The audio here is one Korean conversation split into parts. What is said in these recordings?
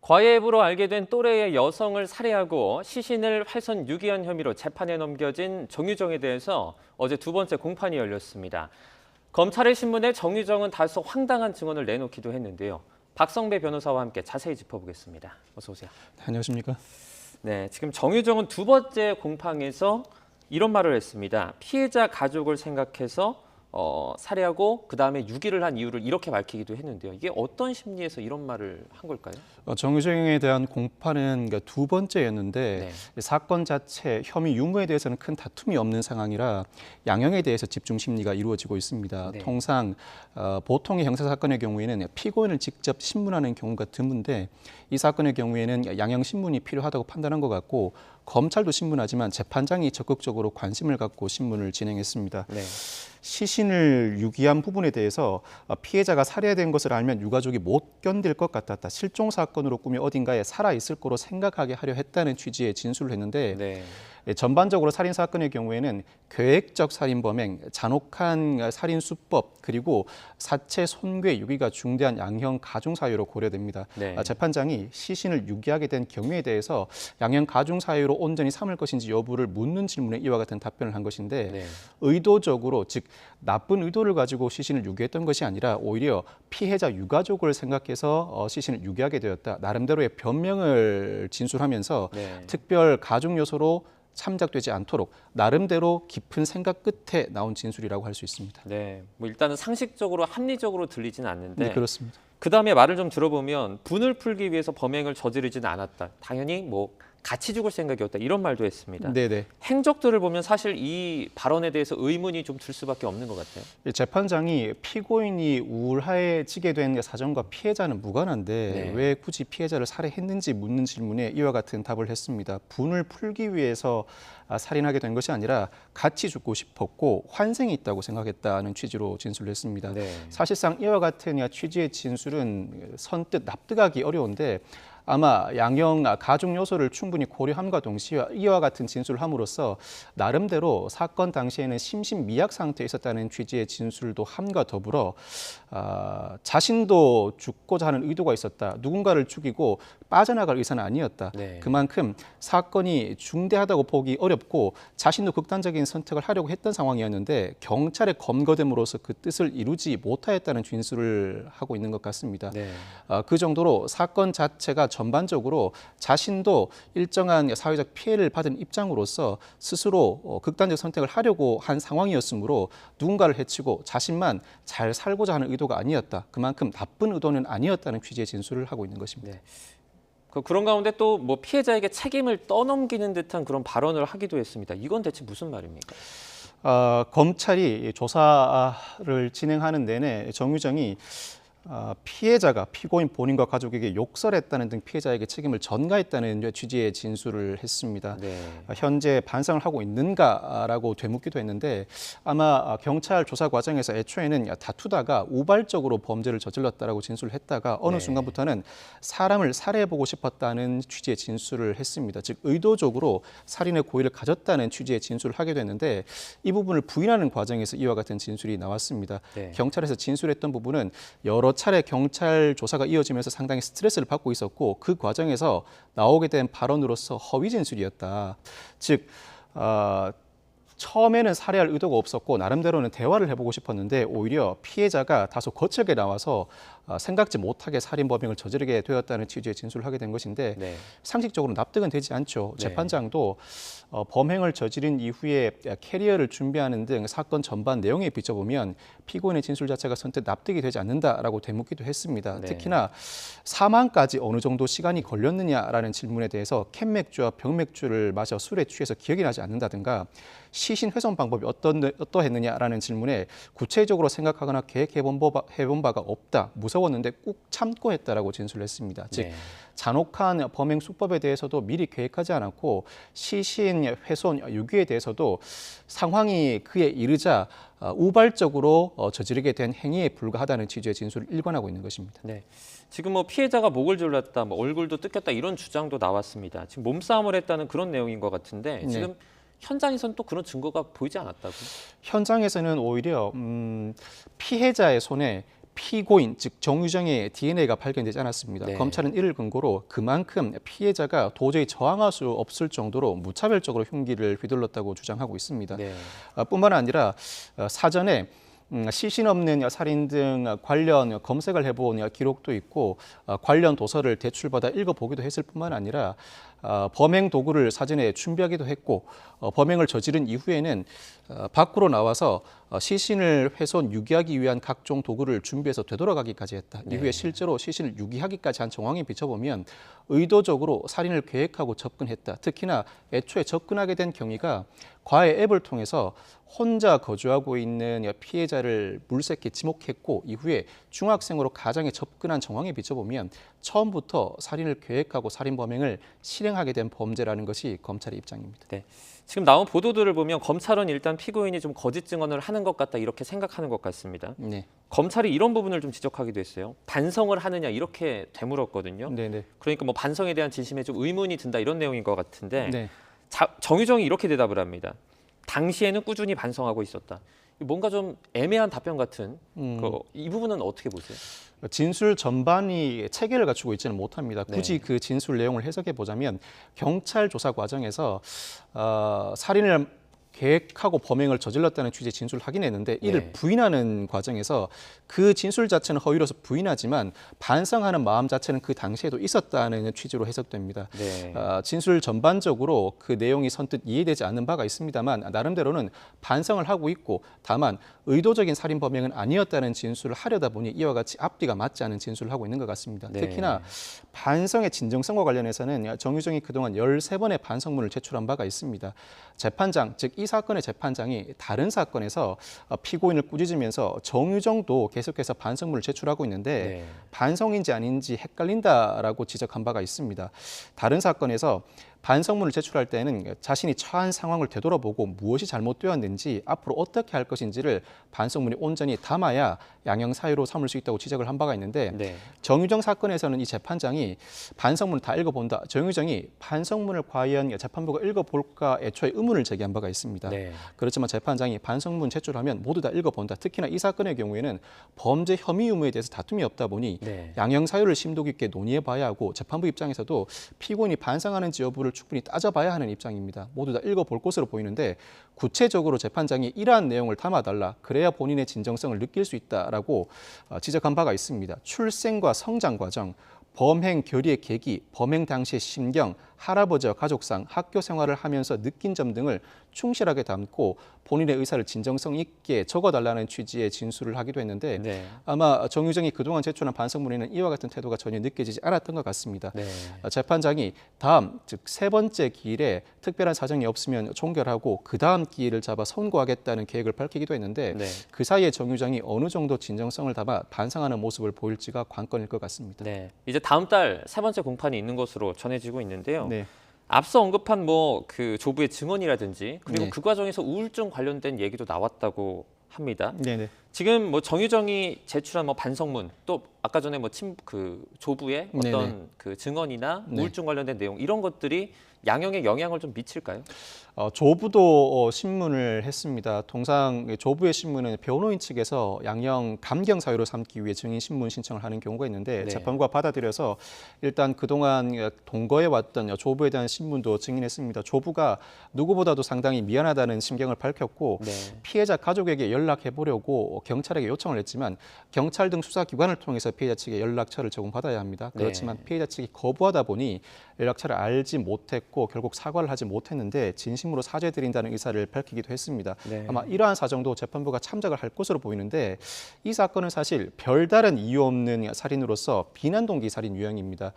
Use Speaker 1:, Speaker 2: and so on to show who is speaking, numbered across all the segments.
Speaker 1: 과외부로 알게 된 또래의 여성을 살해하고 시신을 활선 유기한 혐의로 재판에 넘겨진 정유정에 대해서 어제 두 번째 공판이 열렸습니다. 검찰의 신문에 정유정은 다소 황당한 증언을 내놓기도 했는데요. 박성배 변호사와 함께 자세히 짚어보겠습니다. 어서 오세요.
Speaker 2: 안녕하십니까?
Speaker 1: 네, 지금 정유정은 두 번째 공판에서 이런 말을 했습니다. 피해자 가족을 생각해서 살해하고 그다음에 유기를 한 이유를 이렇게 밝히기도 했는데요. 이게 어떤 심리에서 이런 말을 한 걸까요?
Speaker 2: 정유정에 대한 공판은 두 번째였는데 사건 자체 혐의 유무에 대해서는 큰 다툼이 없는 상황이라 양형에 대해서 집중 심리가 이루어지고 있습니다. 통상 보통의 형사 사건의 경우에는 피고인을 직접 신문하는 경우가 드문데 이 사건의 경우에는 양형 신문이 필요하다고 판단한 것 같고 검찰도 신문하지만 재판장이 적극적으로 관심을 갖고 신문을 진행했습니다. 시신을 유기한 부분에 대해서 피해자가 살해된 것을 알면 유가족이 못 견딜 것 같았다. 실종 사건으로 꾸며 어딘가에 살아있을 거로 생각하게 하려 했다는 취지의 진술을 했는데 전반적으로 살인 사건의 경우에는 계획적 살인 범행, 잔혹한 살인 수법 그리고 사체 손괴 유기가 중대한 양형 가중 사유로 고려됩니다. 재판장이 시신을 유기하게 된 경우에 대해서 양형 가중 사유로 온전히 삼을 것인지 여부를 묻는 질문에 이와 같은 답변을 한 것인데 의도적으로 즉 나쁜 의도를 가지고 시신을 유기했던 것이 아니라 오히려 피해자 유가족을 생각해서 시신을 유기하게 되었다. 나름대로의 변명을 진술하면서 특별 가중 요소로 참작되지 않도록 나름대로 깊은 생각 끝에 나온 진술이라고 할 수 있습니다.
Speaker 1: 뭐 일단은 상식적으로 합리적으로 들리진 않는데
Speaker 2: 그렇습니다.
Speaker 1: 그다음에 말을 좀 들어보면 분을 풀기 위해서 범행을 저지르지는 않았다. 당연히 뭐 같이 죽을 생각이었다. 이런 말도 했습니다. 행적들을 보면 사실 이 발언에 대해서 의문이 좀 들 수밖에 없는 것 같아요.
Speaker 2: 재판장이 피고인이 우울해지게 된 사정과 피해자는 무관한데 왜 굳이 피해자를 살해했는지 묻는 질문에 이와 같은 답을 했습니다. 분을 풀기 위해서 살인하게 된 것이 아니라 같이 죽고 싶었고 환생이 있다고 생각했다는 취지로 진술을 했습니다. 사실상 이와 같은 취지의 진술은 선뜻 납득하기 어려운데 아마 양형 가중 요소를 충분히 고려함과 동시에 이와 같은 진술을 함으로써 나름대로 사건 당시에는 심신미약 상태에 있었다는 취지의 진술도 함과 더불어 자신도 죽고자 하는 의도가 있었다. 누군가를 죽이고 빠져나갈 의사는 아니었다. 그만큼 사건이 중대하다고 보기 어렵고 자신도 극단적인 선택을 하려고 했던 상황이었는데 경찰에 검거됨으로써 그 뜻을 이루지 못하였다는 진술을 하고 있는 것 같습니다. 그 정도로 사건 자체가 전반적으로 자신도 일정한 사회적 피해를 받은 입장으로서 스스로 극단적 선택을 하려고 한 상황이었으므로 누군가를 해치고 자신만 잘 살고자 하는 의도가 아니었다. 그만큼 나쁜 의도는 아니었다는 취지의 진술을 하고 있는 것입니다.
Speaker 1: 그런 가운데 또 뭐 피해자에게 책임을 떠넘기는 듯한 그런 발언을 하기도 했습니다. 이건 대체 무슨 말입니까?
Speaker 2: 검찰이 조사를 진행하는 내내 정유정이 피해자가 피고인 본인과 가족에게 욕설했다는 등 피해자에게 책임을 전가했다는 취지의 진술을 했습니다. 현재 반성을 하고 있는가라고 되묻기도 했는데 아마 경찰 조사 과정에서 애초에는 다투다가 우발적으로 범죄를 저질렀다라고 진술을 했다가 어느 순간부터는 사람을 살해해보고 싶었다는 취지의 진술을 했습니다. 즉 의도적으로 살인의 고의를 가졌다는 취지의 진술을 하게 됐는데 이 부분을 부인하는 과정에서 이와 같은 진술이 나왔습니다. 경찰에서 진술했던 부분은 여러 차례 경찰 조사가 이어지면서 상당히 스트레스를 받고 있었고 그 과정에서 나오게 된 발언으로서 허위 진술이었다. 즉 처음에는 살해할 의도가 없었고 나름대로는 대화를 해보고 싶었는데 오히려 피해자가 다소 거칠게 나와서 생각지 못하게 살인 범행을 저지르게 되었다는 취지의 진술을 하게 된 것인데 상식적으로 납득은 되지 않죠. 재판장도 범행을 저지른 이후에 캐리어를 준비하는 등 사건 전반 내용에 비춰보면 피고인의 진술 자체가 선뜻 납득이 되지 않는다라고 되묻기도 했습니다. 특히나 사망까지 어느 정도 시간이 걸렸느냐라는 질문에 대해서 캔맥주와 병맥주를 마셔 술에 취해서 기억이 나지 않는다든가 시신 훼손 방법이 어떠했느냐라는 질문에 구체적으로 생각하거나 계획해본 바가 없다. 무서웠는데 꾹 참고 했다라고 진술을 했습니다. 즉 잔혹한 범행 수법에 대해서도 미리 계획하지 않았고 시신 훼손 유기에 대해서도 상황이 그에 이르자 우발적으로 저지르게 된 행위에 불과하다는 취지의 진술을 일관하고 있는 것입니다.
Speaker 1: 지금 뭐 피해자가 목을 졸랐다, 뭐 얼굴도 뜯겼다 이런 주장도 나왔습니다. 지금 몸싸움을 했다는 그런 내용인 것 같은데 지금 현장에서는 또 그런 증거가 보이지 않았다고?
Speaker 2: 현장에서는 오히려 피해자의 손에 피고인 즉 정유정의 DNA가 발견되지 않았습니다.
Speaker 1: 네.
Speaker 2: 검찰은 이를 근거로 그만큼 피해자가 도저히 저항할 수 없을 정도로 무차별적으로 흉기를 휘둘렀다고 주장하고 있습니다.
Speaker 1: 네.
Speaker 2: 뿐만 아니라 사전에 시신 없는 살인 등 관련 검색을 해본 기록도 있고 관련 도서를 대출받아 읽어보기도 했을 뿐만 아니라 범행 도구를 사전에 준비하기도 했고 범행을 저지른 이후에는 밖으로 나와서 시신을 훼손 유기하기 위한 각종 도구를 준비해서 되돌아가기까지 했다.
Speaker 1: 네.
Speaker 2: 이후에 실제로 시신을 유기하기까지 한 정황에 비춰보면 의도적으로 살인을 계획하고 접근했다. 특히나 애초에 접근하게 된 경위가 과외 앱을 통해서 혼자 거주하고 있는 피해자를 물색해 지목했고 이후에 중학생으로 가정에 접근한 정황에 비춰보면 처음부터 살인을 계획하고 살인 범행을 실행하게 된 범죄라는 것이 검찰의 입장입니다.
Speaker 1: 네. 지금 나온 보도들을 보면 검찰은 일단 피고인이 좀 거짓 증언을 하는 것 같다 이렇게 생각하는 것 같습니다.
Speaker 2: 네.
Speaker 1: 검찰이 이런 부분을 좀 지적하기도 했어요. 반성을 하느냐 이렇게 되물었거든요.
Speaker 2: 네네.
Speaker 1: 그러니까 뭐 반성에 대한 진심에 좀 의문이 든다 이런 내용인 것 같은데
Speaker 2: 네.
Speaker 1: 정유정이 이렇게 대답을 합니다. 당시에는 꾸준히 반성하고 있었다. 뭔가 좀 애매한 답변 같은 이 부분은 어떻게 보세요?
Speaker 2: 진술 전반이 체계를 갖추고 있지는 못합니다. 굳이
Speaker 1: 네.
Speaker 2: 그 진술 내용을 해석해 보자면 경찰 조사 과정에서 살인을 계획하고 범행을 저질렀다는 취지의 진술을 하긴 했는데 이를
Speaker 1: 네.
Speaker 2: 부인하는 과정에서 그 진술 자체는 허위로서 부인하지만 반성하는 마음 자체는 그 당시에도 있었다는 취지로 해석됩니다.
Speaker 1: 네.
Speaker 2: 진술 전반적으로 그 내용이 선뜻 이해되지 않는 바가 있습니다만 나름대로는 반성을 하고 있고 다만 의도적인 살인 범행은 아니었다는 진술을 하려다 보니 이와 같이 앞뒤가 맞지 않은 진술을 하고 있는 것 같습니다.
Speaker 1: 네.
Speaker 2: 특히나 반성의 진정성과 관련해서는 정유정이 그동안 13번의 반성문을 제출한 바가 있습니다. 재판장, 즉 이 사건의 재판장이 다른 사건에서 피고인을 꾸짖으면서 정유정도 계속해서 반성문을 제출하고 있는데
Speaker 1: 네.
Speaker 2: 반성인지 아닌지 헷갈린다라고 지적한 바가 있습니다. 다른 사건에서 반성문을 제출할 때는 자신이 처한 상황을 되돌아보고 무엇이 잘못되었는지 앞으로 어떻게 할 것인지를 반성문에 온전히 담아야 양형 사유로 삼을 수 있다고 지적을 한 바가 있는데
Speaker 1: 네.
Speaker 2: 정유정 사건에서는 이 재판장이 반성문을 다 읽어본다. 정유정이 반성문을 과연 재판부가 읽어볼까 애초에 의문을 제기한 바가 있습니다.
Speaker 1: 네.
Speaker 2: 그렇지만 재판장이 반성문 제출하면 모두 다 읽어본다. 특히나 이 사건의 경우에는 범죄 혐의 유무에 대해서 다툼이 없다 보니
Speaker 1: 네.
Speaker 2: 양형 사유를 심도 깊게 논의해봐야 하고 재판부 입장에서도 피고인이 반성하는지 여부를 충분히 따져봐야 하는 입장입니다. 모두 다 읽어볼 것으로 보이는데 구체적으로 재판장이 이러한 내용을 담아달라. 그래야 본인의 진정성을 느낄 수 있다라고 지적한 바가 있습니다. 출생과 성장 과정, 범행 결의의 계기, 범행 당시의 심경, 할아버지와 가족상, 학교 생활을 하면서 느낀 점 등을 충실하게 담고 본인의 의사를 진정성 있게 적어달라는 취지의 진술을 하기도 했는데
Speaker 1: 네.
Speaker 2: 아마 정유정이 그동안 제출한 반성문에는 이와 같은 태도가 전혀 느껴지지 않았던 것 같습니다.
Speaker 1: 네.
Speaker 2: 재판장이 다음, 즉 세 번째 기일에 특별한 사정이 없으면 종결하고 그 다음 기일을 잡아 선고하겠다는 계획을 밝히기도 했는데
Speaker 1: 네.
Speaker 2: 그 사이에 정유정이 어느 정도 진정성을 담아 반성하는 모습을 보일지가 관건일 것 같습니다.
Speaker 1: 네. 이제 다음 달 세 번째 공판이 있는 것으로 전해지고 있는데요.
Speaker 2: 네.
Speaker 1: 앞서 언급한 뭐 그 조부의 증언이라든지 그리고
Speaker 2: 네.
Speaker 1: 그 과정에서 우울증 관련된 얘기도 나왔다고 합니다.
Speaker 2: 네네.
Speaker 1: 지금 뭐 정유정이 제출한 뭐 반성문 또 아까 전에 뭐 조부의 어떤
Speaker 2: 네네.
Speaker 1: 그 증언이나
Speaker 2: 네.
Speaker 1: 우울증 관련된 내용 이런 것들이 양형에 영향을 좀 미칠까요?
Speaker 2: 조부도 신문을 했습니다. 통상 조부의 신문은 변호인 측에서 양형 감경 사유로 삼기 위해 증인 신문 신청을 하는 경우가 있는데
Speaker 1: 네.
Speaker 2: 재판부가 받아들여서 일단 그동안 동거해 왔던 조부에 대한 신문도 증인했습니다. 조부가 누구보다도 상당히 미안하다는 심경을 밝혔고
Speaker 1: 네.
Speaker 2: 피해자 가족에게 연락해 보려고 경찰에게 요청을 했지만 경찰 등 수사기관을 통해서 피해자 측에 연락처를 제공받아야 합니다. 그렇지만
Speaker 1: 네.
Speaker 2: 피해자 측이 거부하다 보니 연락처를 알지 못했고 결국 사과를 하지 못했는데 진심으로 사죄드린다는 의사를 밝히기도 했습니다.
Speaker 1: 네.
Speaker 2: 아마 이러한 사정도 재판부가 참작을 할 것으로 보이는데 이 사건은 사실 별다른 이유 없는 살인으로서 비난 동기 살인 유형입니다.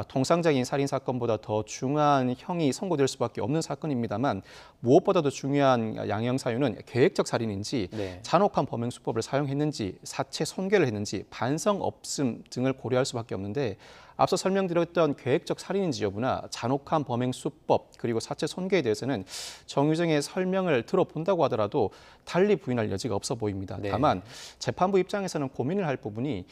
Speaker 2: 통상적인 살인 사건보다 더 중한 형이 선고될 수밖에 없는 사건입니다만 무엇보다도 중요한 양형 사유는 계획적 살인인지
Speaker 1: 네.
Speaker 2: 잔혹한 범행 수법을 사용했는지 사체 손괴를 했는지 반성 없음 등을 고려할 수밖에 없는데 앞서 설명드렸던 계획적 살인인지 여부나 잔혹한 범행 수법 그리고 사체 손괴에 대해서는 정유정의 설명을 들어본다고 하더라도 달리 부인할 여지가 없어 보입니다.
Speaker 1: 네.
Speaker 2: 다만 재판부 입장에서는 고민을 할 부분이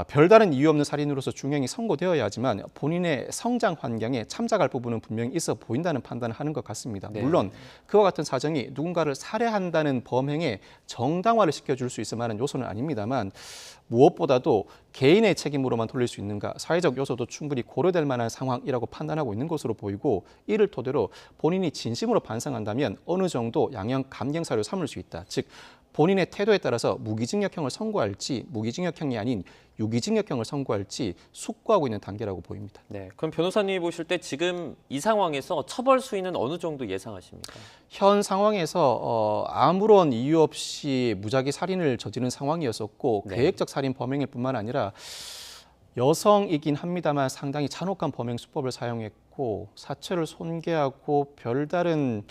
Speaker 2: 별다른 이유 없는 살인으로서 중형이 선고되어야 하지만 본인의 성장 환경에 참작할 부분은 분명히 있어 보인다는 판단을 하는 것 같습니다.
Speaker 1: 네.
Speaker 2: 물론 그와 같은 사정이 누군가를 살해한다는 범행에 정당화를 시켜줄 수 있을 만한 요소는 아닙니다만 무엇보다도 개인의 책임으로만 돌릴 수 있는가 사회적 요소도 충분히 고려될 만한 상황이라고 판단하고 있는 것으로 보이고 이를 토대로 본인이 진심으로 반성한다면 어느 정도 양형 감경사를 삼을 수 있다. 즉 본인의 태도에 따라서 무기징역형을 선고할지 무기징역형이 아닌 유기징역형을 선고할지 숙고하고 있는 단계라고 보입니다.
Speaker 1: 네, 그럼 변호사님이 보실 때 지금 이 상황에서 처벌 수위는 어느 정도 예상하십니까?
Speaker 2: 현 상황에서 아무런 이유 없이 무작위 살인을 저지른 상황이었었고
Speaker 1: 네.
Speaker 2: 계획적 살인 범행일 뿐만 아니라 여성이긴 합니다만 상당히 잔혹한 범행 수법을 사용했고 사체를 손괴하고 별다른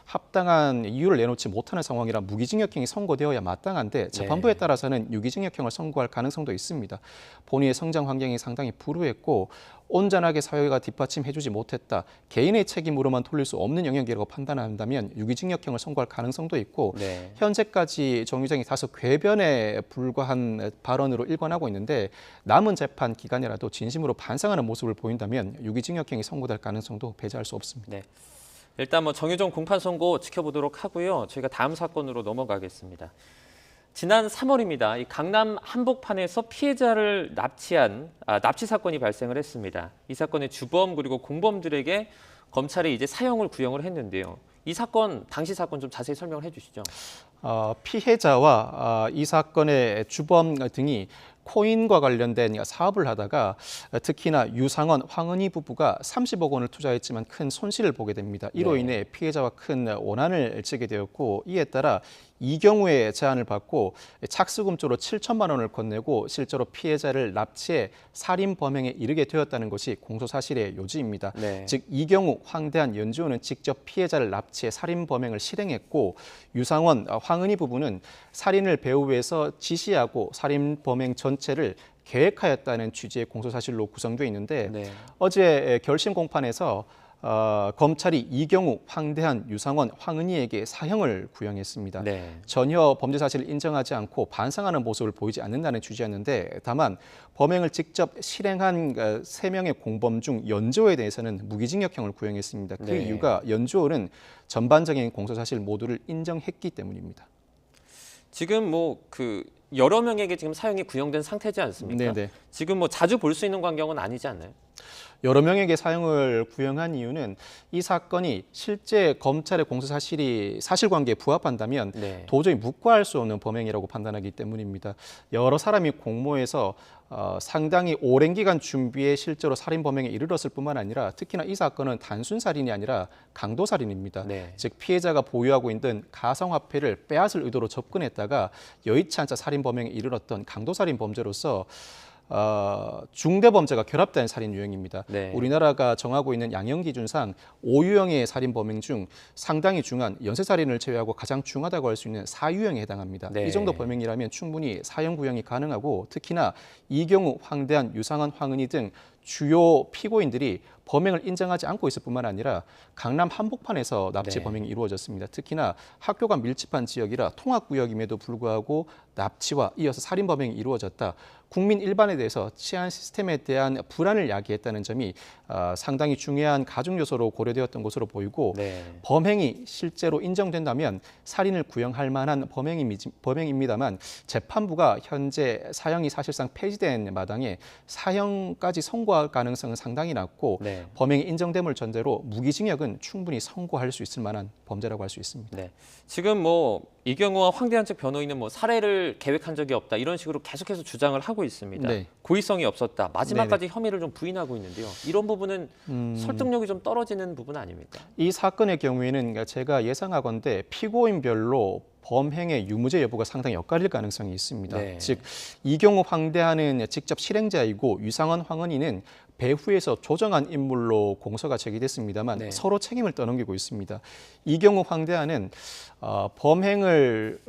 Speaker 2: 합당한 이유를 내놓지 못하는 상황이라 무기징역형이 선고되어야 마땅한데 재판부에 따라서는 유기징역형을 선고할 가능성도 있습니다. 본인의 성장 환경이 상당히 불우했고 온전하게 사회가 뒷받침해주지 못했다. 개인의 책임으로만 돌릴 수 없는 영역이라고 판단한다면 유기징역형을 선고할 가능성도 있고 현재까지 정유정이 다소 궤변에 불과한 발언으로 일관하고 있는데 남은 재판 기간이라도 진심으로 반성하는 모습을 보인다면 유기징역형이 선고될 가능성도 배제할 수 없습니다.
Speaker 1: 네. 일단 뭐 정유정 공판 선고 지켜보도록 하고요. 저희가 다음 사건으로 넘어가겠습니다. 지난 3월입니다. 이 강남 한복판에서 피해자를 납치 사건이 발생을 했습니다. 이 사건의 주범 그리고 공범들에게 검찰이 이제 사형을 구형을 했는데요. 이 사건 당시 사건 좀 자세히 설명을 해주시죠.
Speaker 2: 피해자와 이 사건의 주범 등이 코인과 관련된 사업을 하다가 특히나 유상원, 황은희 부부가 30억 원을 투자했지만 큰 손실을 보게 됩니다. 이로 인해 피해자와 큰 원한을 치게 되었고 이에 따라 이 경우에 제안을 받고 착수금조로 7천만 원을 건네고 실제로 피해자를 납치해 살인 범행에 이르게 되었다는 것이 공소 사실의 요지입니다. 즉 이 경우 황대한 연주호는 직접 피해자를 납치해 살인 범행을 실행했고 유상원, 황은희 부부는 살인을 배후에서 지시하고 살인 범행 전체를 계획하였다는 취지의 공소 사실로 구성되어 있는데 어제 결심 공판에서 검찰이 이 경우 황대한, 유상원, 황은희에게 사형을 구형했습니다. 전혀 범죄 사실을 인정하지 않고 반성하는 모습을 보이지 않는다는 취지였는데 다만 범행을 직접 실행한 3명의 공범 중 연주호에 대해서는 무기징역형을 구형했습니다. 그 이유가 연주호는 전반적인 공소 사실 모두를 인정했기 때문입니다.
Speaker 1: 지금 여러 명에게 지금 사형이 구형된 상태지 않습니까? 지금 자주 볼 수 있는 광경은 아니지 않나요?
Speaker 2: 여러 명에게 사형을 구형한 이유는 이 사건이 실제 검찰의 공소 사실이 사실관계에 부합한다면 도저히 묵과할 수 없는 범행이라고 판단하기 때문입니다. 여러 사람이 공모해서 상당히 오랜 기간 준비해 실제로 살인 범행에 이르렀을 뿐만 아니라 특히나 이 사건은 단순 살인이 아니라 강도 살인입니다. 즉 피해자가 보유하고 있는 가상화폐를 빼앗을 의도로 접근했다가 여의치 않자 살인 범행에 이르렀던 강도 살인 범죄로서 중대 범죄가 결합된 살인 유형입니다. 우리나라가 정하고 있는 양형 기준상 5유형의 살인 범행 중 상당히 중한 연쇄살인을 제외하고 가장 중하다고 할 수 있는 4유형에 해당합니다. 이 정도 범행이라면 충분히 사형 구형이 가능하고 특히나 이 경우 황대한, 유상원, 황은희 등 주요 피고인들이 범행을 인정하지 않고 있을 뿐만 아니라 강남 한복판에서 납치 범행이 이루어졌습니다. 특히나 학교가 밀집한 지역이라 통학구역임에도 불구하고 납치와 이어서 살인 범행이 이루어졌다. 국민 일반에 대해서 치안 시스템에 대한 불안을 야기했다는 점이 상당히 중요한 가중 요소로 고려되었던 것으로 보이고 범행이 실제로 인정된다면 살인을 구형할 만한 범행입니다만 재판부가 현재 사형이 사실상 폐지된 마당에 사형까지 선고할 가능성은 상당히 낮고 범행이 인정됨을 전제로 무기징역은 충분히 선고할 수 있을 만한 범죄라고 할 수 있습니다.
Speaker 1: 지금 이경우와 황대한 측 변호인은 살해를 계획한 적이 없다 이런 식으로 계속해서 주장을 하고 있습니다. 고의성이 없었다. 마지막까지 혐의를 좀 부인하고 있는데요. 이런 부분은 설득력이 좀 떨어지는 부분 아닙니까?
Speaker 2: 이 사건의 경우에는 제가 예상하건대 피고인별로 범행의 유무죄 여부가 상당히 엇갈릴 가능성이 있습니다. 즉 이 경우 황대한은 직접 실행자이고 유상원, 황은희는 배후에서 조정한 인물로 공소가 제기됐습니다만 서로 책임을 떠넘기고 있습니다. 이 경우 황대한은 범행을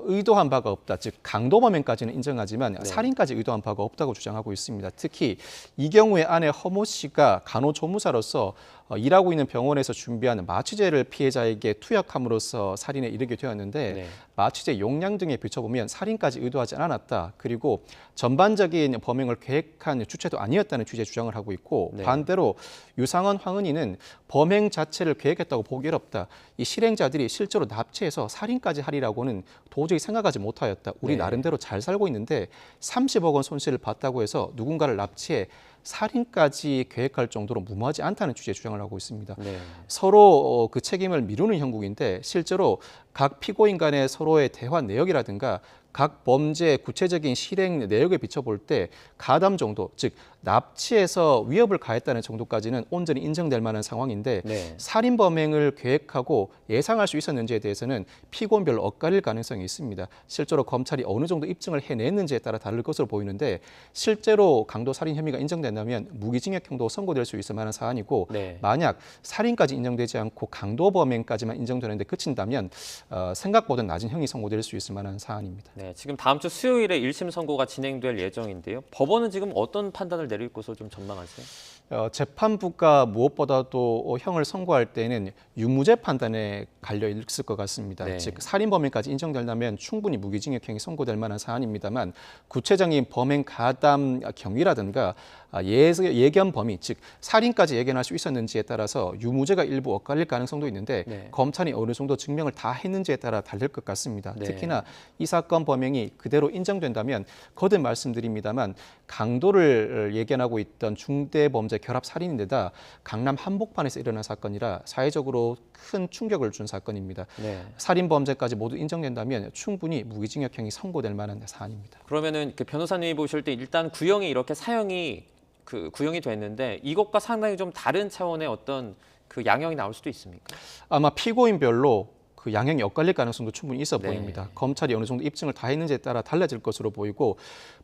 Speaker 2: 의도한 바가 없다. 즉 강도 범행까지는 인정하지만 살인까지 의도한 바가 없다고 주장하고 있습니다. 특히 이 경우의 아내 허모 씨가 간호조무사로서 일하고 있는 병원에서 준비한 마취제를 피해자에게 투약함으로써 살인에 이르게 되었는데
Speaker 1: 네.
Speaker 2: 마취제 용량 등에 비춰보면 살인까지 의도하지 않았다. 그리고 전반적인 범행을 계획한 주체도 아니었다는 취지의 주장을 하고 있고
Speaker 1: 네.
Speaker 2: 반대로 유상원 황은희는 범행 자체를 계획했다고 보기 어렵다. 이 실행자들이 실제로 납치해서 살인까지 하리라고는 도저히 생각하지 못하였다. 우리
Speaker 1: 네.
Speaker 2: 나름대로 잘 살고 있는데 30억 원 손실을 봤다고 해서 누군가를 납치해 살인까지 계획할 정도로 무모하지 않다는 취지의 주장을 하고 있습니다.
Speaker 1: 네.
Speaker 2: 서로 그 책임을 미루는 형국인데 실제로 각 피고인 간의 서로의 대화 내역이라든가 각 범죄의 구체적인 실행 내역에 비춰볼 때 가담 정도, 즉 납치해서 위협을 가했다는 정도까지는 온전히 인정될 만한 상황인데
Speaker 1: 네.
Speaker 2: 살인 범행을 계획하고 예상할 수 있었는지에 대해서는 피고인별로 엇갈릴 가능성이 있습니다. 실제로 검찰이 어느 정도 입증을 해냈는지에 따라 다를 것으로 보이는데 실제로 강도 살인 혐의가 인정된다면 무기징역형도 선고될 수 있을 만한 사안이고
Speaker 1: 네.
Speaker 2: 만약 살인까지 인정되지 않고 강도 범행까지만 인정되는데 그친다면 생각보다 낮은 형이 선고될 수 있을 만한 사안입니다.
Speaker 1: 네, 지금 다음 주 수요일에 1심 선고가 진행될 예정인데요. 법원은 지금 어떤 판단을 내릴 것으로 좀 전망하세요?
Speaker 2: 재판부가 무엇보다도 형을 선고할 때는 유무죄 판단에 갈려 있을 것 같습니다.
Speaker 1: 네.
Speaker 2: 즉 살인 범행까지 인정된다면 충분히 무기징역형이 선고될 만한 사안입니다만 구체적인 범행 가담 경위라든가 예견 범위, 즉 살인까지 예견할 수 있었는지에 따라서 유무죄가 일부 엇갈릴 가능성도 있는데
Speaker 1: 네.
Speaker 2: 검찰이 어느 정도 증명을 다 했는지에 따라 달릴 것 같습니다.
Speaker 1: 네.
Speaker 2: 특히나 이 사건 범행이 그대로 인정된다면 거듭 말씀드립니다만 강도를 예견하고 있던 중대범죄 결합살인인데다 강남 한복판에서 일어난 사건이라 사회적으로 큰 충격을 준 사건입니다.
Speaker 1: 네.
Speaker 2: 살인 범죄까지 모두 인정된다면 충분히 무기징역형이 선고될 만한 사안입니다.
Speaker 1: 그러면은 그 변호사님이 보실 때 일단 구형이 이렇게 사형이 구형이 됐는데 이것과 상당히 좀 다른 차원의 어떤 그 양형이 나올 수도 있습니까?
Speaker 2: 아마 피고인별로 그 양형이 엇갈릴 가능성도 충분히 있어
Speaker 1: 네.
Speaker 2: 보입니다. 검찰이 어느 정도 입증을 다 했는지에 따라 달라질 것으로 보이고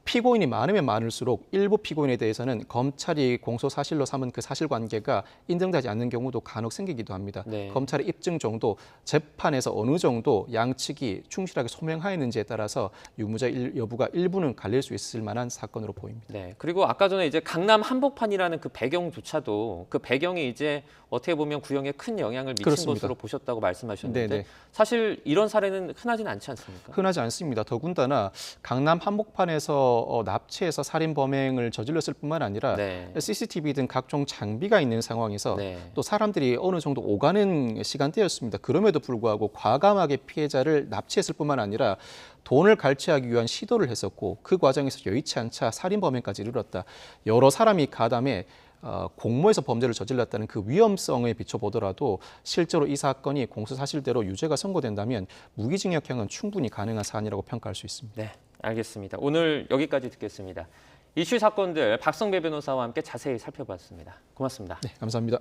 Speaker 2: 피고인이 많으면 많을수록 일부 피고인에 대해서는 검찰이 공소 사실로 삼은 그 사실관계가 인정되지 않는 경우도 간혹 생기기도 합니다.
Speaker 1: 네.
Speaker 2: 검찰의 입증 정도, 재판에서 어느 정도 양측이 충실하게 소명하였는지에 따라서 유무죄 여부가 일부는 갈릴 수 있을 만한 사건으로 보입니다.
Speaker 1: 네. 그리고 아까 전에 이제 강남 한복판이라는 그 배경조차도 그 배경이 이제 어떻게 보면 구형에 큰 영향을 미친
Speaker 2: 그렇습니다.
Speaker 1: 것으로 보셨다고 말씀하셨는데
Speaker 2: 네네.
Speaker 1: 사실 이런 사례는 흔하진 않지 않습니까?
Speaker 2: 흔하지 않습니다. 더군다나 강남 한복판에서 납치해서 살인 범행을 저질렀을 뿐만 아니라
Speaker 1: 네.
Speaker 2: CCTV 등 각종 장비가 있는 상황에서
Speaker 1: 네.
Speaker 2: 또 사람들이 어느 정도 오가는 시간대였습니다. 그럼에도 불구하고 과감하게 피해자를 납치했을 뿐만 아니라 돈을 갈취하기 위한 시도를 했었고 그 과정에서 여의치 않자 살인 범행까지 이르렀다. 여러 사람이 가담해 공모해서 범죄를 저질렀다는 그 위험성에 비춰보더라도 실제로 이 사건이 공소 사실대로 유죄가 선고된다면 무기징역형은 충분히 가능한 사안이라고 평가할 수 있습니다.
Speaker 1: 네, 알겠습니다. 오늘 여기까지 듣겠습니다. 이슈 사건들 박성배 변호사와 함께 자세히 살펴봤습니다. 고맙습니다.
Speaker 2: 네, 감사합니다.